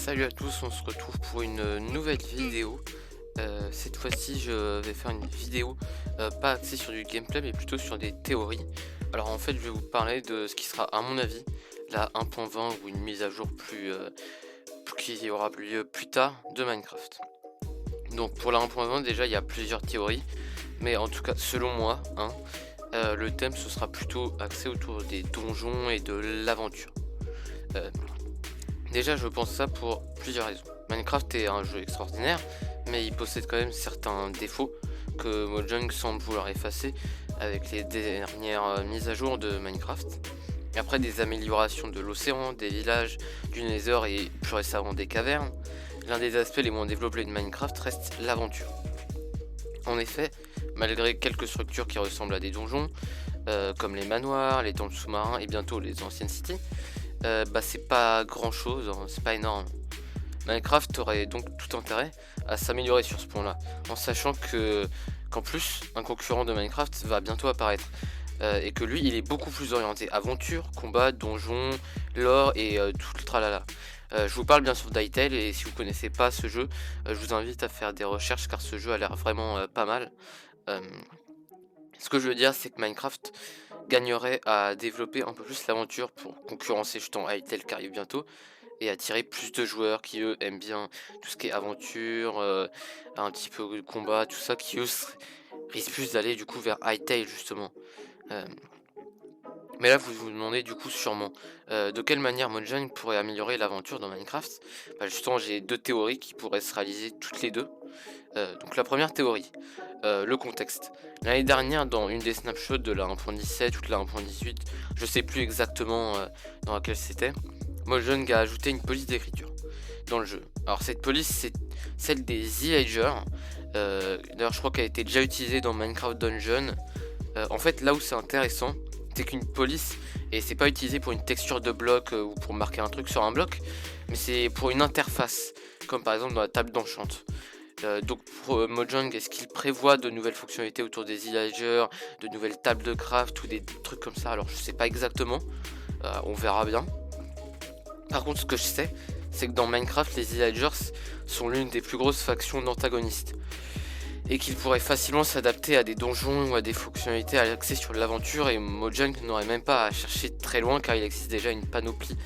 Salut à tous, on se retrouve pour une nouvelle vidéo. Cette fois-ci, je vais faire une vidéo pas axée sur du gameplay, mais plutôt sur des théories. Alors en fait, je vais vous parler de ce qui sera, à mon avis, la 1.20 ou une mise à jour qui aura lieu plus tard de Minecraft. Donc pour la 1.20, déjà, il y a plusieurs théories, mais en tout cas, selon moi, le thème ce sera plutôt axé autour des donjons et de l'aventure. Euh, Déjà, je pense ça pour plusieurs raisons. Minecraft est un jeu extraordinaire, mais il possède quand même certains défauts que Mojang semble vouloir effacer avec les dernières mises à jour de Minecraft. Et après, des améliorations de l'océan, des villages, du Nether et plus récemment des cavernes, l'un des aspects les moins développés de Minecraft reste l'aventure. En effet, malgré quelques structures qui ressemblent à des donjons, comme les manoirs, les temples sous-marins et bientôt les anciennes cités, c'est pas grand chose, hein, c'est pas énorme. Minecraft aurait donc tout intérêt à s'améliorer sur ce point-là, en sachant qu'en plus, un concurrent de Minecraft va bientôt apparaître, et que lui, il est beaucoup plus orienté aventure, combat, donjon, lore et tout le tralala. Je vous parle bien sûr d'Hytale, et si vous connaissez pas ce jeu, je vous invite à faire des recherches car ce jeu a l'air vraiment pas mal. Euh, Ce que je veux dire, c'est que Minecraft gagnerait à développer un peu plus l'aventure pour concurrencer justement Hytale qui arrive bientôt et attirer plus de joueurs qui eux aiment bien tout ce qui est aventure, un petit peu de combat, tout ça, qui eux risquent plus d'aller du coup vers Hytale justement. Euh, mais là vous vous demandez du coup sûrement de quelle manière Mojang pourrait améliorer l'aventure dans Minecraft. Justement j'ai deux théories qui pourraient se réaliser toutes les deux. Donc la première théorie, le contexte. L'année dernière, dans une des snapshots de la 1.17 ou de la 1.18, je sais plus exactement dans laquelle c'était, Mojang a ajouté une police d'écriture dans le jeu. Alors cette police, c'est celle des villagers. D'ailleurs, je crois qu'elle a été déjà utilisée dans Minecraft Dungeon. En fait, là où c'est intéressant, c'est qu'une police, et c'est pas utilisé pour une texture de bloc ou pour marquer un truc sur un bloc, mais c'est pour une interface, comme par exemple dans la table d'enchant. Donc pour Mojang, est-ce qu'il prévoit de nouvelles fonctionnalités autour des villagers, de nouvelles tables de craft ou des trucs comme ça? Alors je sais pas exactement, on verra bien. Par contre, ce que je sais, c'est que dans Minecraft, les villagers sont l'une des plus grosses factions d'antagonistes et qu'ils pourraient facilement s'adapter à des donjons ou à des fonctionnalités axées sur l'aventure, et Mojang n'aurait même pas à chercher très loin car il existe déjà une panoplie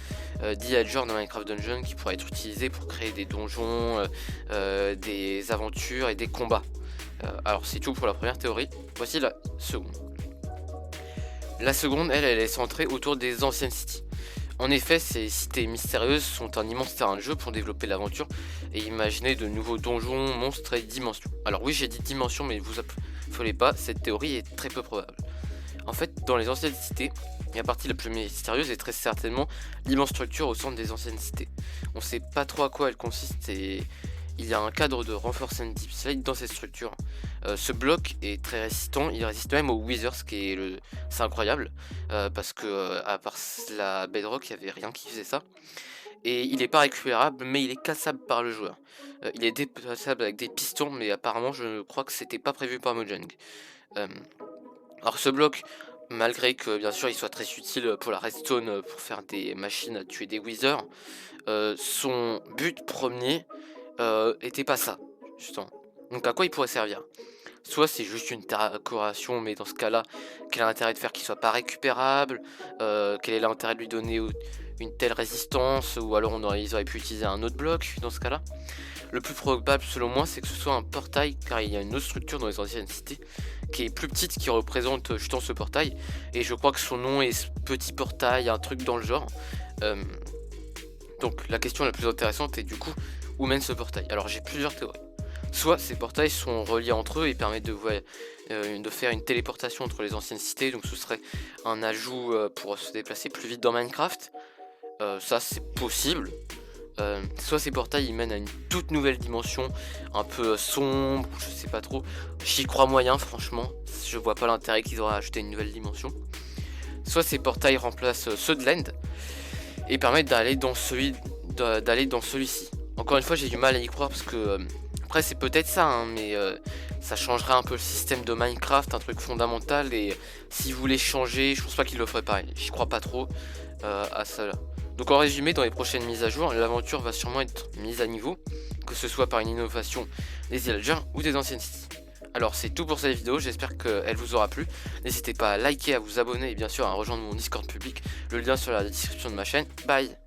d'Illagers dans Minecraft Dungeon qui pourrait être utilisée pour créer des donjons, des aventures et des combats. Alors c'est tout pour la première théorie, voici la seconde. La seconde, elle est centrée autour des anciennes cités. En effet, ces cités mystérieuses sont un immense terrain de jeu pour développer l'aventure et imaginer de nouveaux donjons, monstres et dimensions. Alors oui, j'ai dit dimensions, mais vous affolez pas, cette théorie est très peu probable. En fait, dans les anciennes cités, la partie la plus mystérieuse est très certainement l'immense structure au centre des anciennes cités. On sait pas trop à quoi elle consiste et il y a un cadre de Reinforced Deep Slate dans cette structure. Ce bloc est très résistant, il résiste même aux Withers, c'est incroyable, parce que à part la Bedrock, il n'y avait rien qui faisait ça. Et il n'est pas récupérable, mais il est cassable par le joueur. Il est déplaçable avec des pistons, mais apparemment je crois que c'était pas prévu par Mojang. Euh, alors ce bloc, malgré que bien sûr il soit très utile pour la redstone, pour faire des machines à tuer des withers, son but premier était pas ça, justement. Donc à quoi il pourrait servir? Soit c'est juste une décoration, mais dans ce cas-là, quel est l'intérêt de faire qu'il soit pas récupérable? Quel est l'intérêt de lui donner une telle résistance? Ou alors ils auraient pu utiliser un autre bloc dans ce cas-là. Le plus probable selon moi, c'est que ce soit un portail, car il y a une autre structure dans les anciennes cités qui est plus petite, qui représente justement ce portail, et je crois que son nom est ce petit portail, un truc dans le genre. Euh, donc la question la plus intéressante est du coup, où mène ce portail? Alors j'ai plusieurs théories. Soit ces portails sont reliés entre eux et permettent de faire une téléportation entre les anciennes cités, donc ce serait un ajout pour se déplacer plus vite dans Minecraft. Ça c'est possible. Soit ces portails ils mènent à une toute nouvelle dimension, un peu sombre, je sais pas trop. J'y crois moyen, franchement. Je vois pas l'intérêt qu'ils auraient ajouté une nouvelle dimension. Soit ces portails remplacent ceux de l'End et permettent d'aller dans celui-ci. Encore une fois, j'ai du mal à y croire parce que après c'est peut-être ça, hein, mais ça changerait un peu le système de Minecraft, un truc fondamental. Et s'ils voulaient changer, je pense pas qu'ils le feraient pareil. J'y crois pas trop à cela. Donc en résumé, dans les prochaines mises à jour, l'aventure va sûrement être mise à niveau, que ce soit par une innovation des villagers ou des anciennes cities. Alors c'est tout pour cette vidéo, j'espère qu'elle vous aura plu. N'hésitez pas à liker, à vous abonner et bien sûr à rejoindre mon Discord public, le lien sur la description de ma chaîne. Bye!